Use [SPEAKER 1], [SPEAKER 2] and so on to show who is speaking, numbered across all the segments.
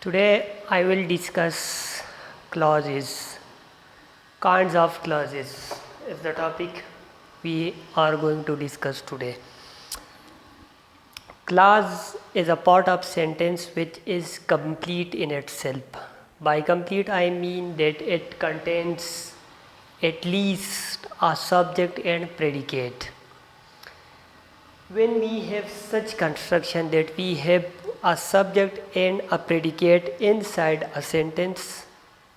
[SPEAKER 1] Today I will discuss clauses, kinds of clauses is the topic we are going to discuss today. Clause is a part of sentence which is complete in itself. By complete I mean that it contains at least a subject and predicate. When we have such construction that we have a subject and a predicate inside a sentence,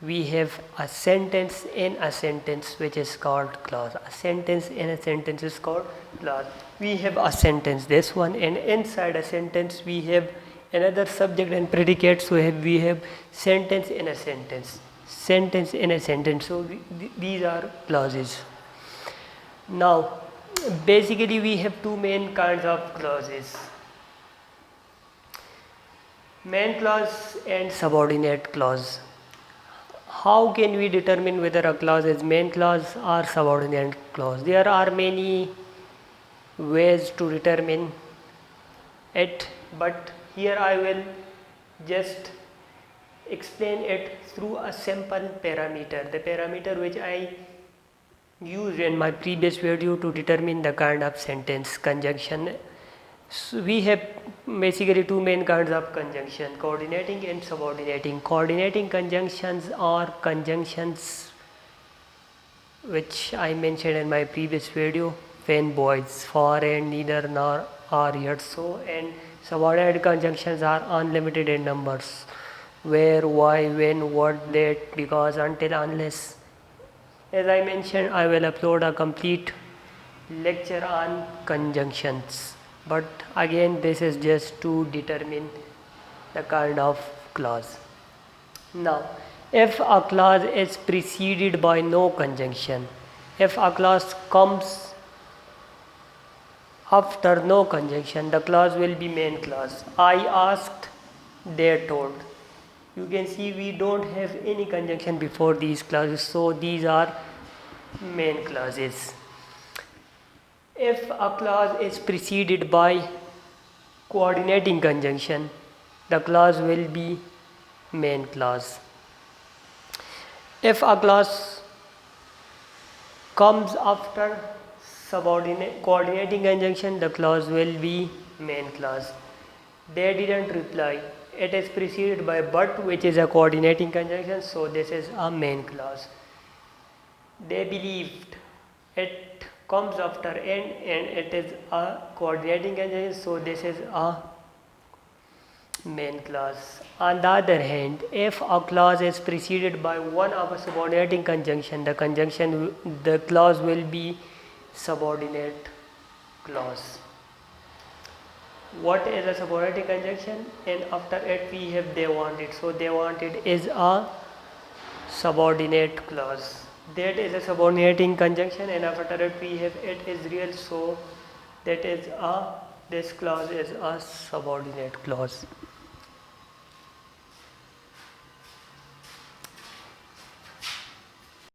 [SPEAKER 1] we have a sentence in a sentence which is called clause. A sentence in a sentence is called clause. We have a sentence, this one, and inside a sentence we have another subject and predicate, so we have sentence in a sentence, sentence in a sentence. So these are clauses. Now basically we have two main kinds of clauses: main clause and subordinate clause. How can we determine whether a clause is main clause or subordinate clause? There are many ways to determine it, but here I will just explain it through a simple parameter, the parameter which I used in my previous video to determine the kind of sentence conjunction. So we have basically two main kinds of conjunction: coordinating and subordinating. Coordinating conjunctions are conjunctions which I mentioned in my previous video: when, boys, for, and, neither, nor, or, yet, so. And subordinate conjunctions are unlimited in numbers: where, why, when, what, that, because, until, unless. As I mentioned, I will upload a complete lecture on conjunctions, but again this is just to determine the kind of clause. Now, if a clause is preceded by no conjunction, if a clause comes after no conjunction, the clause will be main clause. I asked, they told. You can see we don't have any conjunction before these clauses, so these are main clauses. If a clause is preceded by coordinating conjunction, the clause will be main clause. If a clause comes after coordinating conjunction, the clause will be main clause. They didn't reply. It is preceded by but, which is a coordinating conjunction, so this is a main clause. They believed, it comes after and it is a coordinating conjunction, so this is a main clause. On the other hand, if a clause is preceded by one of a subordinating conjunction, the clause will be subordinate clause. What is a subordinating conjunction? And after it we have they wanted, so they wanted is a subordinate clause. That is a subordinating conjunction, and after it we have it is real, so that is this clause is a subordinate clause.